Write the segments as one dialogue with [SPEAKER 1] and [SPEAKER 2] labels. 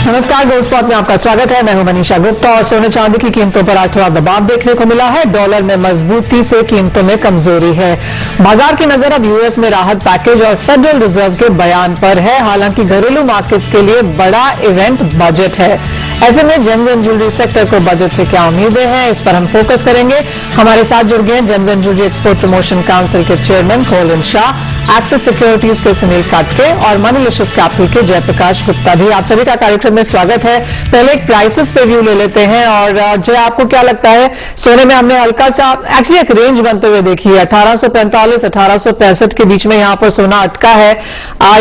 [SPEAKER 1] नमस्कार, gold spot में आपका स्वागत है। मैं हूं मनीषा गुप्ता और सोने चांदी की कीमतों पर आज थोड़ा दबाव देखने को मिला है। डॉलर में मजबूती से कीमतों में कमजोरी है। बाजार की नजर अब यूएस में राहत पैकेज और फेडरल रिजर्व के बयान पर है। हालांकि घरेलू मार्केट्स के लिए बड़ा इवेंट बजट है। ऐसे में जेम्स एंड ज्वेलरी सेक्टर को बजट से क्या उम्मीदें हैं, इस पर हम फोकस करेंगे। हमारे साथ जुड़ गए gems and jewellery export promotion council के chairman Colin Shah, Axis Securities के सुनील काटके और मनीलिशियस कैपिटल के जयप्रकाश गुप्ता भी। आप सभी का कार्यक्रम में स्वागत है। पहले एक प्राइसेस पे व्यू ले लेते हैं। और जय, आपको क्या लगता है, सोने में हमने हल्का सा एक्चुअली एक रेंज बनते हुए देखी है, 1845 1865 के बीच में यहाँ पर सोना अटका है।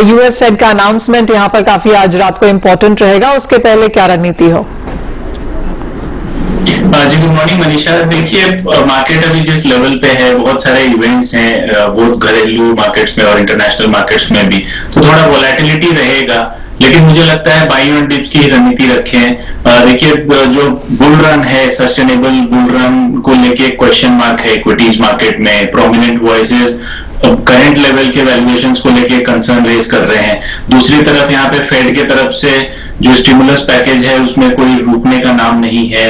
[SPEAKER 1] यूएस फेड का अनाउंसमेंट यहाँ पर काफी आज रात को इंपॉर्टेंट रहेगा, उसके पहले क्या रणनीति हो?
[SPEAKER 2] जी गुड मॉर्निंग मनीषा। देखिए, मार्केट अभी जिस लेवल पे है, बहुत सारे इवेंट्स हैं बहुत घरेलू मार्केट्स में और इंटरनेशनल मार्केट्स में भी, तो थोड़ा वोलेटिलिटी रहेगा। लेकिन मुझे लगता है बाइंग ऑन डिप्स की रणनीति रखें। देखिए, जो बुल रन है, सस्टेनेबल बुल रन को लेके क्वेश्चन मार्क है इक्विटीज मार्केट में। प्रोमिनेंट वॉइसेस करंट लेवल के वैल्यूएशंस को लेके कंसर्न रेज कर रहे हैं। दूसरी तरफ यहाँ पे फेड के तरफ से जो स्टिमुलस पैकेज है उसमें कोई रुकने का नाम नहीं है।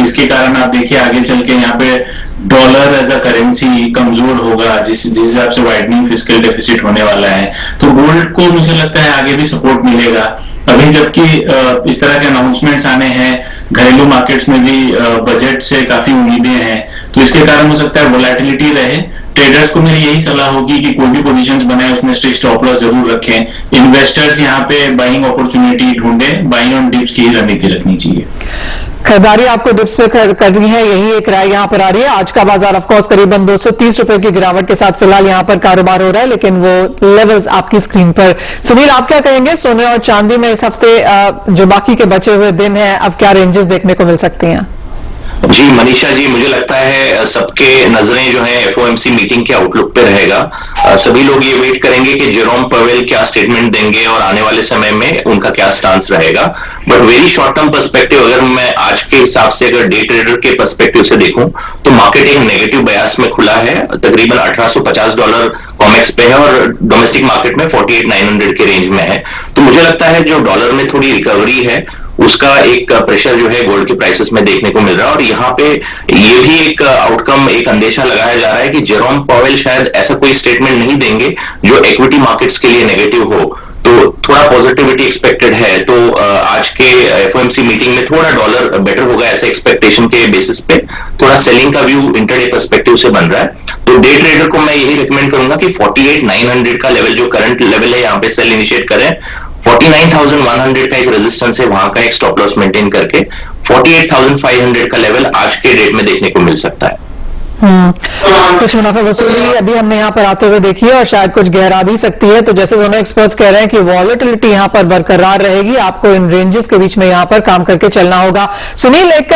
[SPEAKER 2] इसके कारण आप देखिए आगे चल के यहाँ पे डॉलर एज अ करेंसी कमजोर होगा, जिस हिसाब से वाइडनिंग फिस्कल डेफिसिट होने वाला है। तो गोल्ड को मुझे लगता है आगे भी सपोर्ट मिलेगा। अभी जबकि इस तरह के अनाउंसमेंट्स आने हैं, घरेलू मार्केट्स में भी बजट से काफी उम्मीदें हैं, तो इसके कारण हो सकता है वोलेटिलिटी रहे। ट्रेडर्स को मेरी यही सलाह होगी कि कोई भी पोजीशंस बनाए उसमें स्ट्रिक्ट स्टॉप लॉस जरूर रखें। इन्वेस्टर्स यहाँ पे बाइंग अपॉर्चुनिटी ढूंढें, बाइंग ऑन डिप्स की ही रणनीति रखनी चाहिए।
[SPEAKER 1] खरीदारी आपको डिप्स पे करनी है, यही एक राय यहाँ पर आ रही है। आज का बाजार ऑफकोर्स करीबन 230 रुपए की गिरावट के साथ फिलहाल यहाँ पर कारोबार हो रहा है, लेकिन वो लेवल्स आपकी स्क्रीन पर। सुनील, आप क्या कहेंगे, सोने और चांदी में इस हफ्ते जो बाकी के बचे हुए दिन है, अब क्या रेंजेस देखने को मिल सकती हैं?
[SPEAKER 3] जी मनीषा जी, मुझे लगता है सबके नजरें जो है एफओएमसी मीटिंग के आउटलुक पे रहेगा। सभी लोग ये वेट करेंगे कि जेरोम पवेल क्या स्टेटमेंट देंगे और आने वाले समय में उनका क्या स्टांस रहेगा। But very short term perspective, अगर मैं आज के हिसाब से अगर डे ट्रेडर के पर्सपेक्टिव से देखूं तो मार्केट एक नेगेटिव बयास में खुला है। तकरीबन $1850 कॉमेक्स पे है और डोमेस्टिक मार्केट में 48,900 के रेंज में है। तो मुझे लगता है जो डॉलर में थोड़ी रिकवरी है उसका एक प्रेशर जो है गोल्ड के प्राइसेस में देखने को मिल रहा है। और यहाँ पे ये भी एक आउटकम, एक अंदेशा लगाया जा रहा है कि जेरोम पवेल शायद ऐसा कोई स्टेटमेंट नहीं देंगे जो इक्विटी मार्केट्स के लिए नेगेटिव हो। तो थोड़ा पॉजिटिविटी एक्सपेक्टेड है। तो आज के एफओएमसी मीटिंग में थोड़ा डॉलर बेटर होगा ऐसे एक्सपेक्टेशन के बेसिस पे थोड़ा सेलिंग का व्यू इंटरडे पर्सपेक्टिव से बन रहा है। तो डे ट्रेडर को मैं यही रिकमेंड करूंगा कि 48,900 का लेवल जो करंट लेवल है यहाँ पे सेल इनिशिएट करें। 49,100 का एक रेजिस्टेंस है, वहां का एक स्टॉप लॉस मेंटेन करके 48,500 का लेवल आज के डेट में देखने को मिल सकता है।
[SPEAKER 1] कुछ मुनाफा वसूली अभी हमने यहाँ पर आते हुए देखी है और शायद कुछ गहरा भी सकती है। तो जैसे दोनों एक्सपर्ट्स कह रहे हैं कि वॉलेटिलिटी यहाँ पर बरकरार रहेगी, आपको इन रेंजेस के बीच में यहाँ पर काम करके चलना होगा। सुनील, एक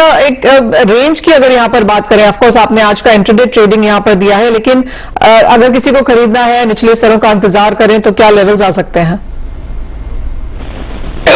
[SPEAKER 1] रेंज की अगर यहाँ पर बात करें, ऑफकोर्स आपने आज का इंट्राडे ट्रेडिंग यहाँ पर दिया है, लेकिन अगर किसी को खरीदना है, निचले स्तरों का इंतजार करें तो क्या लेवल्स आ सकते हैं?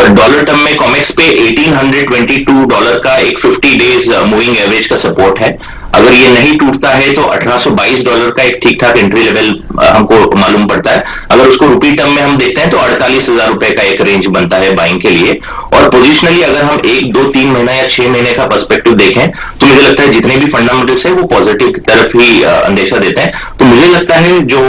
[SPEAKER 3] डॉलर टर्म में कॉमेक्स पे $1,822 का एक 50 डेज मूविंग एवरेज का सपोर्ट है। अगर ये नहीं टूटता है तो $1,822 का एक ठीक ठाक एंट्री लेवल हमको मालूम पड़ता है। अगर उसको रुपी टर्म में हम देखते हैं तो 48,000 रुपए का एक रेंज बनता है बाइंग के लिए। और पोजिशनली अगर हम 1, 2, 3 महीना या 6 महीने का पर्सपेक्टिव देखें तो मुझे लगता है जितने भी फंडामेंटल्स है वो पॉजिटिव की तरफ ही अंदेशा देते हैं। तो मुझे लगता है जो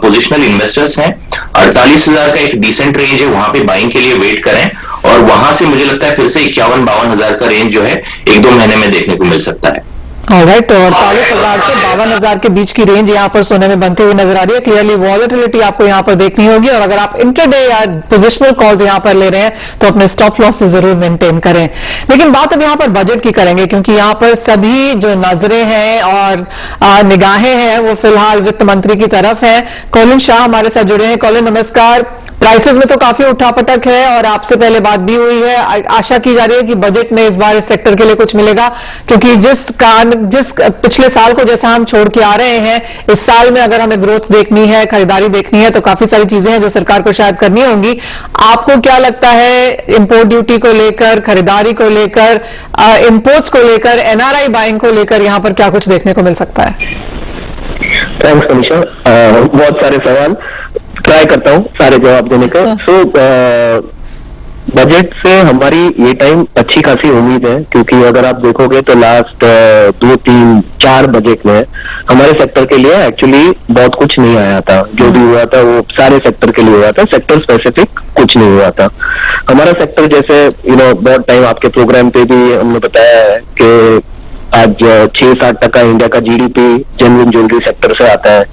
[SPEAKER 3] पोजिशनल इन्वेस्टर्स हैं, 48,000 का एक डिसेंट रेंज है, वहां पे बाइंग के लिए वेट करें। और वहां से मुझे लगता है फिर से 51-52 का रेंज जो है 1-2 महीने में देखने को मिल सकता है।
[SPEAKER 1] ऑलराइट, तो 48,000 से 52,000 के बीच की रेंज यहाँ पर सोने में बनती हुई नजर आ रही है। क्लियरली वॉलेटिलिटी आपको यहाँ पर देखनी होगी और अगर आप इंटरडे या पोजिशनल कॉल्स यहाँ पर ले रहे हैं तो अपने स्टॉप लॉस से जरूर मेंटेन करें। लेकिन बात अब यहाँ पर बजट की करेंगे, क्योंकि यहाँ पर सभी जो नजरें हैं और निगाहें हैं वो फिलहाल वित्त मंत्री की तरफ है। कोलिन शाह हमारे साथ जुड़े हैं। कोलिन, नमस्कार। प्राइसेस में तो काफी उठापटक है और आपसे पहले बात भी हुई है। आशा की जा रही है कि बजट में इस बार इस सेक्टर के लिए कुछ मिलेगा, क्योंकि जिस पिछले साल को जैसा हम छोड़ के आ रहे हैं, इस साल में अगर हमें ग्रोथ देखनी है, खरीदारी देखनी है, तो काफी सारी चीजें हैं जो सरकार को शायद करनी होंगी। आपको क्या लगता है, इंपोर्ट ड्यूटी को लेकर, खरीदारी को लेकर, इंपोर्ट्स को लेकर, एनआरआई बाइंग को लेकर यहाँ पर क्या कुछ देखने को मिल सकता है?
[SPEAKER 4] थैंक्स मनीषा, बहुत सारे सवाल, ट्राई करता हूँ सारे जवाब देने का। बजट से हमारी ये टाइम अच्छी खासी उम्मीद है, क्योंकि अगर आप देखोगे तो लास्ट 2-3-4 बजट में हमारे सेक्टर के लिए एक्चुअली बहुत कुछ नहीं आया था। जो भी हुआ था वो सारे सेक्टर के लिए हुआ था, सेक्टर स्पेसिफिक कुछ नहीं हुआ था। हमारा सेक्टर जैसे बहुत टाइम आपके प्रोग्राम पे भी हमने बताया है कि आज 6-7% इंडिया का जीडीपी जेन्युइन ज्वेलरी सेक्टर से आता है।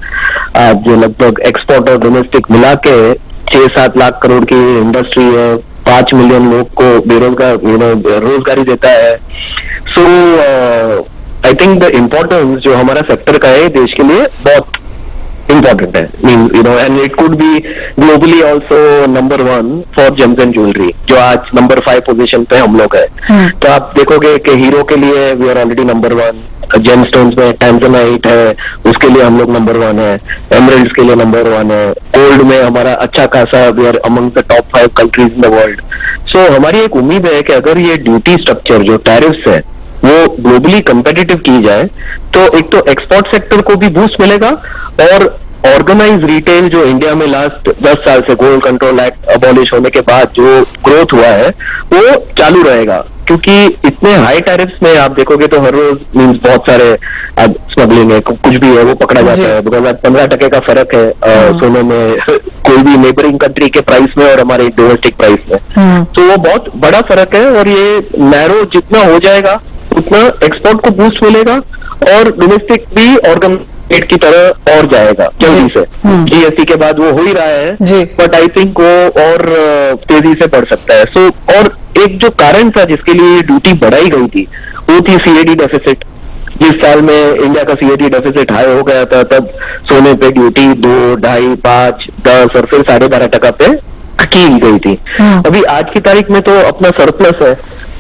[SPEAKER 4] आज लगभग एक्सपोर्ट और डोमेस्टिक मिला के 6-7 लाख करोड़ की इंडस्ट्री है, 5 मिलियन लोग को बेरोजगार रोजगारी देता है। सो आई थिंक द इम्पोर्टेंस जो हमारा सेक्टर का है देश के लिए बहुत इम्पोर्टेंट है। And it could be globally also number 1 for James and jewellery, जो आज नंबर 5 पोजीशन पे हम लोग है। तो आप देखोगे कि हीरो के लिए we are already number 1, gem stones में टैंजनाइट है, उसके लिए हम लोग नंबर 1 है, एमरल्ड्स के लिए नंबर 1 है, गोल्ड में हमारा अच्छा खासा we are among the top 5 countries in the world. So हमारी एक उम्मीद है कि अगर ये ड्यूटी स्ट्रक्चर जो टैरिफ्स है वो ग्लोबली कंपेटिटिव की जाए तो एक तो एक्सपोर्ट सेक्टर को भी बूस्ट मिलेगा, और ऑर्गेनाइज रिटेल जो इंडिया में लास्ट 10 साल से गोल्ड कंट्रोल एक्ट अबॉलिश होने के बाद जो ग्रोथ हुआ है वो चालू रहेगा। क्योंकि इतने हाई टैरिफ्स में आप देखोगे तो हर रोज मीन्स बहुत सारे अब स्मगलिंग है, कुछ भी है वो पकड़ा जाता है, बिकॉज आज 15% का फर्क है सोने में कोई भी नेबरिंग कंट्री के प्राइस में और हमारे डोमेस्टिक प्राइस में। तो वो बहुत बड़ा फर्क है, और ये नैरो जितना हो जाएगा उतना एक्सपोर्ट को बूस्ट मिलेगा और डोमेस्टिक भी ऑर्गन की तरह और जाएगा जल्दी से। जीएसटी के बाद वो हो ही रहा है, बट आई थिंक वो और तेजी से बढ़ सकता है। सो और एक जो कारण था जिसके लिए ड्यूटी बढ़ाई गई थी वो थी सीएडी डेफिसिट। जिस साल में इंडिया का सीएडी डेफिसिट हाई हो गया था तब सोने पे ड्यूटी 2, 2.5, 5, 10 और फिर 12.5% पे की गई थी। अभी आज की तारीख में तो अपना सरप्लस है,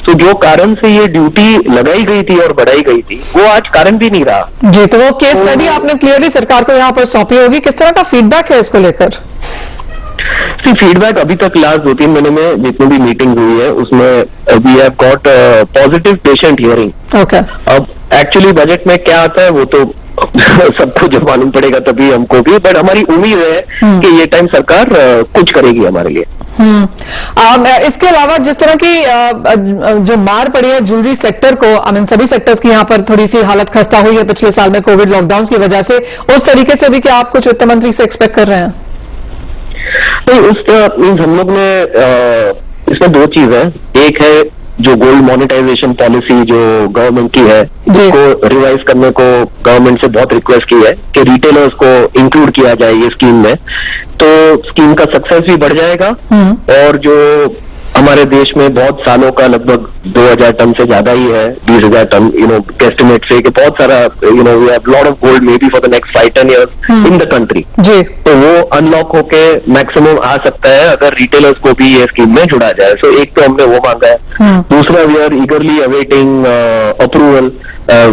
[SPEAKER 4] तो जो कारण से ये ड्यूटी लगाई गई थी और बढ़ाई गई थी वो आज कारण भी नहीं रहा।
[SPEAKER 1] जी, तो वो केस स्टडी आपने क्लियरली सरकार को यहाँ पर सौंपी होगी, किस तरह का फीडबैक है इसको लेकर?
[SPEAKER 4] फीडबैक अभी तक लास्ट 2-3 महीने में जितनी भी मीटिंग हुई है उसमें we have got positive patient hearing.
[SPEAKER 1] Okay,
[SPEAKER 4] अब एक्चुअली बजट में क्या आता है वो तो सबको जब मालूम पड़ेगा तभी हमको भी, बट हमारी उम्मीद है कि ये टाइम सरकार कुछ करेगी हमारे लिए।
[SPEAKER 1] इसके अलावा जिस तरह की जो मार पड़ी है ज्वेलरी सेक्टर को, आई मीन सभी सेक्टर्स की यहाँ पर थोड़ी सी हालत खस्ता हुई है पिछले साल में कोविड लॉकडाउन की वजह से, उस तरीके से भी क्या आप कुछ वित्त मंत्री से एक्सपेक्ट कर रहे हैं?
[SPEAKER 4] नहीं, उस मीन्स हम लोग ने इसमें 2 चीज है। एक है जो गोल्ड मोनेटाइजेशन पॉलिसी जो गवर्नमेंट की है उसको रिवाइज करने को गवर्नमेंट से बहुत रिक्वेस्ट की है कि रिटेलर्स को इंक्लूड किया जाए ये स्कीम में, तो स्कीम का सक्सेस भी बढ़ जाएगा। और जो हमारे देश में बहुत सालों का लगभग 2000 टन से ज्यादा ही है, 20,000 टन एस्टिमेट से कि बहुत सारा we have lot of gold may be for the next 5-10 years in the country, तो वो अनलॉक होके मैक्सिमम आ सकता है अगर रिटेलर्स को भी ये स्कीम में जुड़ा जाए। सो एक तो हमने वो मांगा है। दूसरा we are eagerly awaiting approval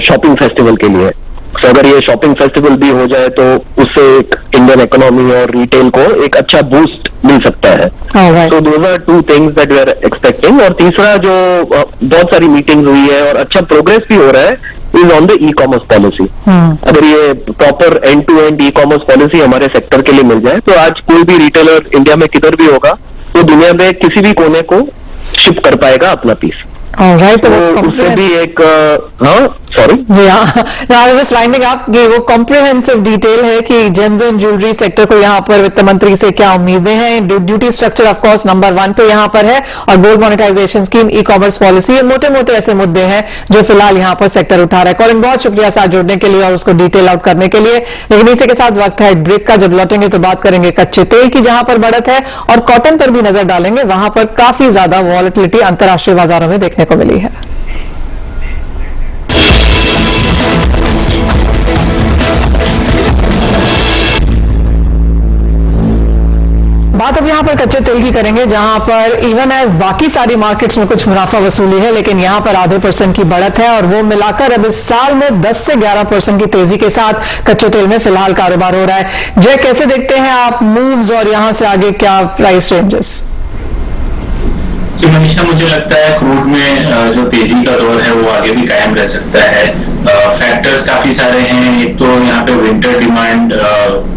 [SPEAKER 4] shopping festival के लिए। तो अगर ये शॉपिंग फेस्टिवल भी हो जाए तो उससे एक इंडियन इकोनॉमी और रिटेल को एक अच्छा बूस्ट मिल सकता है। तो those are 2 things that we are expecting. और तीसरा जो बहुत सारी मीटिंग हुई है और अच्छा प्रोग्रेस भी हो रहा है is on the e commerce policy. अगर ये proper end to end e commerce policy हमारे सेक्टर के लिए मिल जाए तो आज कोई भी रिटेलर इंडिया में किधर भी होगा तो दुनिया में किसी भी कोने को शिप कर पाएगा अपना पीस।
[SPEAKER 1] तो
[SPEAKER 4] उससे भी एक सॉरी
[SPEAKER 1] जी हाँ, जस्ट वाइंडिंग अप, ये वो कॉम्प्रिहेंसिव डिटेल है कि जेम्स एंड ज्वेलरी सेक्टर को यहाँ पर वित्त मंत्री से क्या उम्मीदें हैं। Duty structure of course number 1 पे यहाँ पर है, और gold monetisation scheme, e commerce policy, मोटे मोटे ऐसे मुद्दे हैं जो फिलहाल यहाँ पर सेक्टर उठा रहा है। कॉलिन, बहुत शुक्रिया साथ जुड़ने के लिए और उसको डिटेल आउट करने के लिए। लेकिन इसी के साथ वक्त है ब्रेक का, जब लौटेंगे तो बात करेंगे कच्चे तेल की जहां पर बढ़त है, और कॉटन पर भी नजर डालेंगे, वहां पर काफी ज्यादा वॉलेटिलिटी अंतर्राष्ट्रीय बाजारों में देखने को मिली है। बात अब यहाँ पर कच्चे तेल की करेंगे, जहां पर इवन एज बाकी सारी मार्केट्स में कुछ मुनाफा वसूली है, लेकिन यहाँ पर आधे % की बढ़त है, और वो मिलाकर अब इस साल में 10 से 11% की तेजी के साथ कच्चे तेल में फिलहाल कारोबार हो रहा है। जय, कैसे देखते हैं आप मूव्स और यहाँ से आगे क्या प्राइस रेंजेस?
[SPEAKER 2] जी मनीषा, मुझे लगता है क्रूड में जो तेजी का दौर है वो आगे भी कायम रह सकता है। फैक्टर्स काफी सारे हैं। एक तो यहाँ पे विंटर डिमांड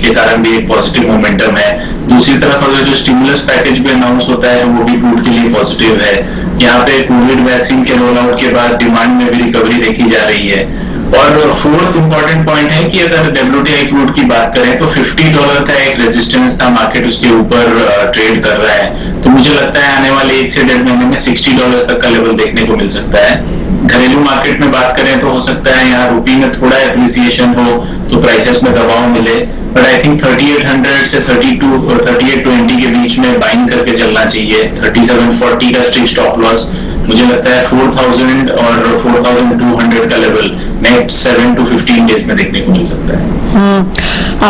[SPEAKER 2] के कारण भी एक पॉजिटिव मोमेंटम है। दूसरी तरफ अगर जो स्टिमुलस पैकेज भी अनाउंस होता है वो भी क्रूड के लिए पॉजिटिव है। यहाँ पे कोविड वैक्सीन के रोल आउट के बाद डिमांड में भी रिकवरी देखी जा रही है। और फोर्थ इंपॉर्टेंट पॉइंट है कि अगर WTI क्रूड की बात करें तो $50 का एक रेजिस्टेंस था, मार्केट उसके ऊपर ट्रेड कर रहा है। तो मुझे लगता है आने वाले 1 से 1.5 महीने में $60 तक का लेवल देखने को मिल सकता है। घरेलू मार्केट में बात करें तो हो सकता है यहाँ रुपी में थोड़ा एप्रिसिएशन हो तो प्राइसेस में दबाव मिले, बट आई थिंक 3800 से 3820 के बीच में बाइंग करके चलना चाहिए। 3740 का स्ट्रिक्ट स्टॉप लॉस, मुझे लगता है 4000 और 4200 का लेवल नेक्स्ट 7 to 15 डेज में देखने को मिल सकता है।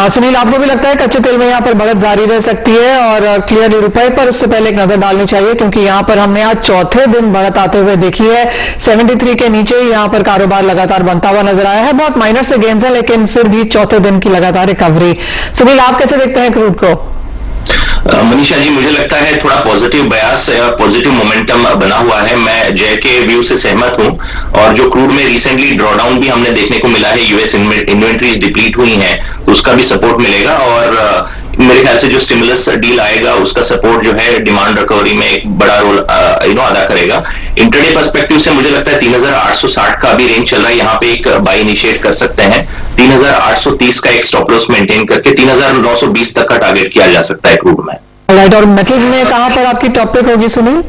[SPEAKER 1] सुनील, आपको भी लगता है कच्चे तेल में यहाँ पर बढ़त जारी रह सकती है और क्लियरली रुपए पर उससे पहले एक नजर डालनी चाहिए, क्योंकि यहाँ पर हमने आज चौथे दिन बढ़त आते हुए देखी है। 73 के नीचे ही यहाँ पर कारोबार लगातार बनता हुआ नजर आया है। बहुत माइनर से गेन्स है, लेकिन फिर भी चौथे दिन की लगातार रिकवरी। सुनील, आप कैसे देखते हैं क्रूड को?
[SPEAKER 3] मनीषा जी, मुझे लगता है थोड़ा पॉजिटिव बयास, पॉजिटिव मोमेंटम बना हुआ है। मैं जय के व्यू से सहमत हूं, और जो क्रूड में रिसेंटली ड्रॉडाउन भी हमने देखने को मिला है, यूएस इन्वेंट्रीज डिप्लीट हुई हैं, उसका भी सपोर्ट मिलेगा। और मेरे ख्याल से जो स्टिमुलस डील आएगा उसका सपोर्ट जो है डिमांड रिकवरी में एक बड़ा रोल अदा करेगा। इंटरडे पर्सपेक्टिव से मुझे लगता है 3860 का अभी रेंज चल रहा है, यहाँ पे एक बाई इनिशिएट कर सकते हैं। 3830 का एक स्टॉप लॉस मेंटेन करके 3920 तक का टारगेट किया जा सकता है क्रूड में।
[SPEAKER 1] राइट, और मेटल्स में कहां पर आपकी टॉपिक होगी सुनील?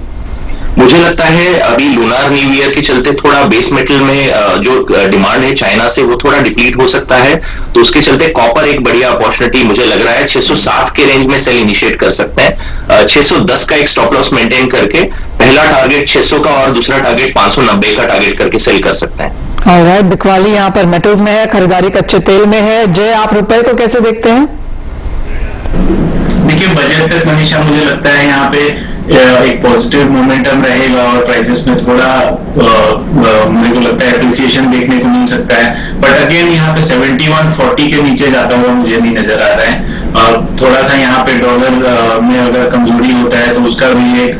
[SPEAKER 3] मुझे लगता है अभी लूनार न्यू ईयर के चलते थोड़ा बेस मेटल में जो डिमांड है चाइना से वो थोड़ा डिप्लीट हो सकता है, तो उसके चलते कॉपर एक बढ़िया अपॉर्चुनिटी मुझे लग रहा है। 607 के रेंज में सेल इनिशिएट कर सकते हैं। 610 का एक स्टॉप लॉस मेंटेन करके पहला टारगेट 600 का और दूसरा टारगेट 590 का टारगेट करके सेल कर सकते हैं।
[SPEAKER 1] ऑलराइट, बिकवाली यहाँ पर मेटल्स में है, खरीदारी कच्चे तेल में है। जय, आप रुपए को कैसे देखते हैं?
[SPEAKER 2] देखिए, बजट तक मनीषा मुझे लगता है यहाँ पे एक पॉजिटिव मोमेंटम रहेगा और प्राइसेस में थोड़ा मेरे को लगता है एप्रिसिएशन देखने को मिल सकता है। बट अगेन यहाँ पे 7140 के नीचे जाता हुआ मुझे नहीं नजर आ रहा है। थोड़ा सा यहाँ पे डॉलर में अगर कमजोरी होता है तो उसका भी एक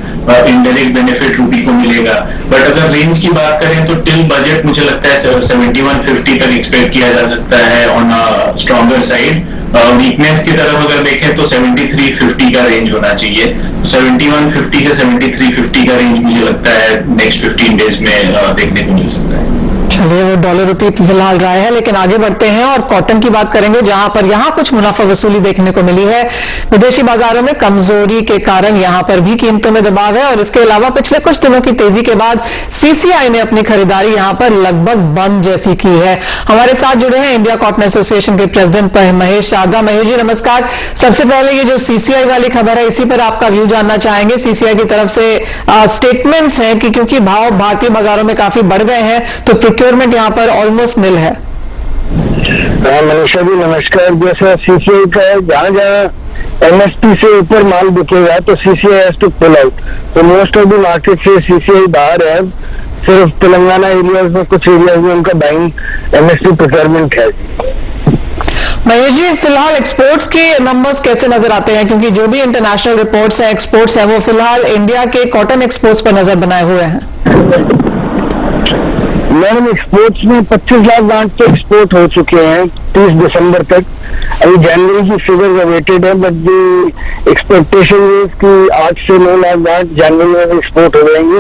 [SPEAKER 2] इनडायरेक्ट बेनिफिट रूपी को मिलेगा। बट अगर रेंज की बात करें तो टिल बजट मुझे लगता है 7150 तक एक्सपेक्ट किया जा सकता है on a stronger side. Weakness की तरफ अगर देखें तो 7350 का रेंज होना चाहिए। 7150 से 7350 का रेंज मुझे लगता है नेक्स्ट 15 डेज में देखने को मिल सकता है।
[SPEAKER 1] चलिए, वो डॉलर रुपये फिलहाल रहा है, लेकिन आगे बढ़ते हैं और कॉटन की बात करेंगे, जहां पर यहां कुछ मुनाफा वसूली देखने को मिली है। विदेशी बाजारों में कमजोरी के कारण यहां पर भी कीमतों में दबाव है, और इसके अलावा पिछले कुछ दिनों की तेजी के बाद सीसीआई ने अपनी खरीदारी यहां पर लगभग बंद जैसी की है। हमारे साथ जुड़े हैं इंडिया कॉटन एसोसिएशन के प्रेसिडेंट महेश शारदा। महेश जी, नमस्कार। सबसे पहले ये जो सीसीआई वाली खबर है, इसी पर आपका व्यू जानना चाहेंगे। सीसीआई की तरफ से स्टेटमेंट्स हैं कि क्योंकि भाव भारतीय बाजारों में काफी बढ़ गए हैं तो प्रोक्योरमेंट यहाँ पर ऑलमोस्ट निल है।
[SPEAKER 4] मनीषा जी नमस्कार। जैसा सीसीआई का है, जहाँ जहाँ एमएसपी से ऊपर माल बिकेगा तो CCI has to pull out. तो मोस्ट ऑफ द मार्केट से सीसीआई बाहर है। सिर्फ तेलंगाना एरियाज में, कुछ एरियाज में उनका बाइंग एमएसपी प्रोक्योरमेंट है।
[SPEAKER 1] महेश जी, फिलहाल एक्सपोर्ट्स के नंबर्स कैसे नजर आते हैं? क्योंकि जो भी इंटरनेशनल रिपोर्ट्स है, एक्सपोर्ट्स है, वो फिलहाल इंडिया के कॉटन एक्सपोर्ट्स पर नजर बनाए हुए हैं।
[SPEAKER 4] मैडम, एक्सपोर्ट्स में 25 लाख गांठ तो एक्सपोर्ट हो चुके हैं 30 दिसंबर तक। अभी जनवरी की फिगर अवेटेड है, बट दी एक्सपेक्टेशन इज कि 8 से 9 लाख गांठ जनवरी में एक्सपोर्ट हो जाएंगी।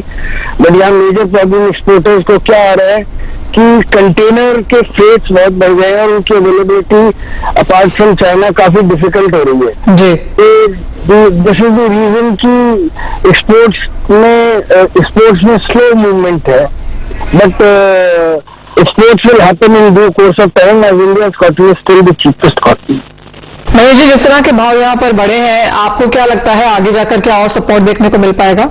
[SPEAKER 4] बट यहाँ मेजर प्रॉब्लम एक्सपोर्टर्स को क्या आ रहा है कि कंटेनर के फ्रेट्स बहुत बढ़ गए हैं और उनकी अवेलेबिलिटी अपार्ट फ्रॉम चाइना काफी डिफिकल्ट हो रही है
[SPEAKER 1] जी।
[SPEAKER 4] तो दिस इज द रीजन कि एक्सपोर्ट्स में स्लो मूवमेंट है। But exports will happen in due course of time as India's cotton is still the cheapest cotton.
[SPEAKER 1] Mahesh ji, जिस तरह के भाव यहाँ पर बढ़े हैं, आपको क्या लगता है आगे जाकर क्या और सपोर्ट देखने को मिल पाएगा?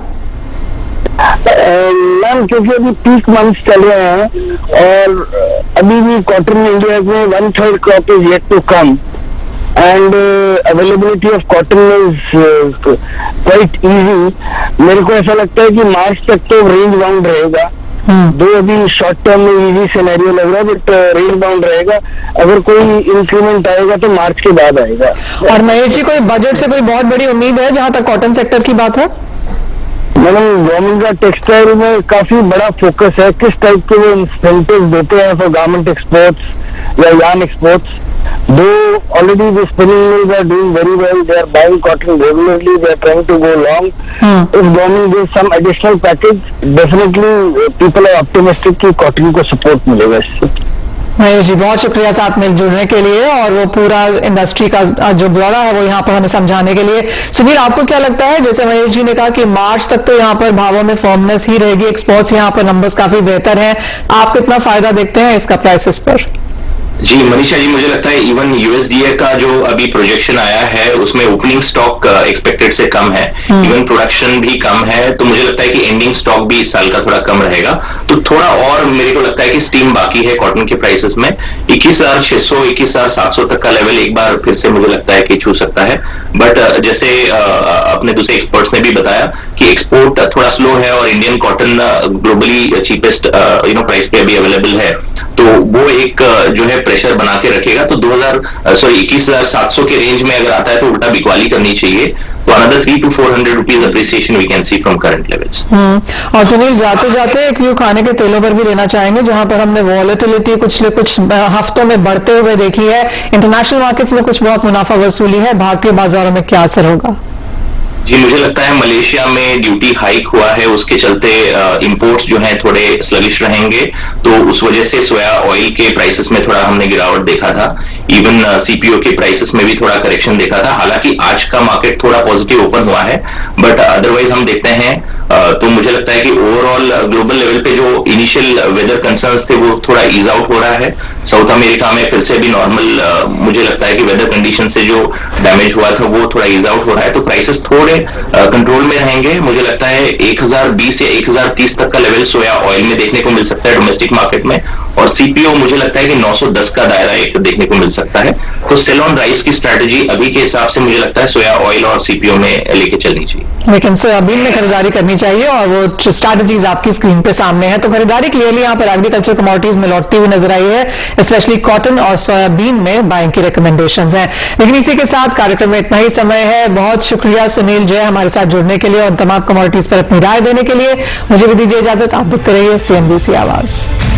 [SPEAKER 4] मैम, क्योंकि अभी पीक मंथ्स चल रहे हैं और अभी भी कॉटन इंडिया में 1/3 crop is yet to come and availability of cotton is quite easy. मेरे को ऐसा लगता है कि मार्च तक तो रेंज बाउंड रहेगा। दो अभी शॉर्ट टर्म में इजी सिनेरियो लग रहा है, बट रेंज बाउंड रहेगा। अगर कोई इंक्रीमेंट आएगा तो मार्च के बाद आएगा।
[SPEAKER 1] और महेश जी, कोई बजट से कोई बहुत बड़ी उम्मीद है जहां तक कॉटन सेक्टर की बात है?
[SPEAKER 4] मैडम, गवर्नमेंट का टेक्सटाइल में काफी बड़ा फोकस है। किस टाइप के वो इंसेंटिव देते हैं फॉर गारमेंट एक्सपोर्ट्स या yarn exports.
[SPEAKER 5] Though already the spinning mills are doing very well, they are buying cotton regularly, they are trying to go long. If government gives some additional package, definitely people are optimistic कि cotton को support मिलेगा इससे।
[SPEAKER 1] महेश जी, बहुत शुक्रिया साथ में जुड़ने के लिए और वो पूरा इंडस्ट्री का जो ब्यौरा है वो यहाँ पर हमें समझाने के लिए। सुनील, आपको क्या लगता है, जैसे महेश जी ने कहा कि मार्च तक तो यहाँ पर भावों में फर्मनेस ही रहेगी, एक्सपोर्ट्स यहाँ पर नंबर्स काफी बेहतर हैं, आप कितना फायदा देखते हैं इसका प्राइसेस पर?
[SPEAKER 3] जी मनीषा जी, मुझे लगता है इवन यूएसडीए का जो अभी प्रोजेक्शन आया है उसमें ओपनिंग स्टॉक एक्सपेक्टेड से कम है, इवन प्रोडक्शन भी कम है, तो मुझे लगता है कि एंडिंग स्टॉक भी इस साल का थोड़ा कम रहेगा। तो थोड़ा और मेरे को लगता है कि स्टीम बाकी है कॉटन के प्राइसेस में। 21,600 21,700 तक का लेवल एक बार फिर से मुझे लगता है कि छू सकता है। बट जैसे अपने दूसरे एक्सपर्ट्स ने भी बताया कि एक्सपोर्ट थोड़ा स्लो है और Indian cotton globally cheapest price पे अभी अवेलेबल है, तो वो एक जो है प्रेशर बना के रखेगा। तो 21,700 के रेंज में अगर आता है तो उल्टा बिकवाली करनी चाहिए। तो another 300 to 400 rupees appreciation we can see from current levels.
[SPEAKER 1] और सुनील, जाते जाते एक व्यू खाने के तेलों पर भी लेना चाहेंगे, जहां पर हमने वॉलेटिलिटी कुछ हफ्तों में बढ़ते हुए देखी है, इंटरनेशनल मार्केट्स में कुछ बहुत मुनाफा वसूली है, भारतीय बाजारों में क्या असर होगा?
[SPEAKER 3] जी मुझे लगता है मलेशिया में ड्यूटी हाइक हुआ है, उसके चलते इंपोर्ट्स जो हैं थोड़े स्लगिश रहेंगे, तो उस वजह से सोया ऑयल के प्राइसेस में थोड़ा हमने गिरावट देखा था। इवन सीपीओ के प्राइसेस में भी थोड़ा करेक्शन देखा था। हालांकि आज का मार्केट थोड़ा पॉजिटिव ओपन हुआ है, बट अदरवाइज हम देखते हैं तो मुझे लगता है कि ओवरऑल ग्लोबल लेवल पे जो इनिशियल वेदर कंसर्न्स थे वो थोड़ा ईज आउट हो रहा है। साउथ अमेरिका में फिर से भी नॉर्मल मुझे लगता है कि वेदर कंडीशन से जो डैमेज हुआ था वो थोड़ा ईज आउट हो रहा है, तो प्राइसेस थोड़े कंट्रोल में रहेंगे। मुझे लगता है 1020 या 1030 तक का लेवल सोया ऑयल में देखने को मिल सकता है डोमेस्टिक मार्केट में, और सीपीओ मुझे लगता है कि 910 का दायरा एक देखने को मिल सकता है। तो सेल ऑन राइस की स्ट्रैटेजी अभी के हिसाब से मुझे लगता है सोया ऑयल और सीपीओ में लेके चलनी चाहिए।
[SPEAKER 1] लेकिन सोयाबीन में खरीदारी करनी चाहिए और वो स्ट्रैटेजीज आपकी स्क्रीन पे सामने है। तो खरीदारी क्लियरली यहाँ पर एग्रीकल्चर कमोडिटीज में लौटती हुई नजर आई है, स्पेशली कॉटन और सोयाबीन में बाइंग की रिकमेंडेशंस हैं। लेकिन इसी के साथ कार्यक्रम में इतना ही समय है। बहुत शुक्रिया सुनील जय हमारे साथ जुड़ने के लिए और तमाम कमोडिटीज पर अपनी राय देने के लिए। मुझे भी दीजिए इजाजत, आप देखते रहिए CNBC आवाज।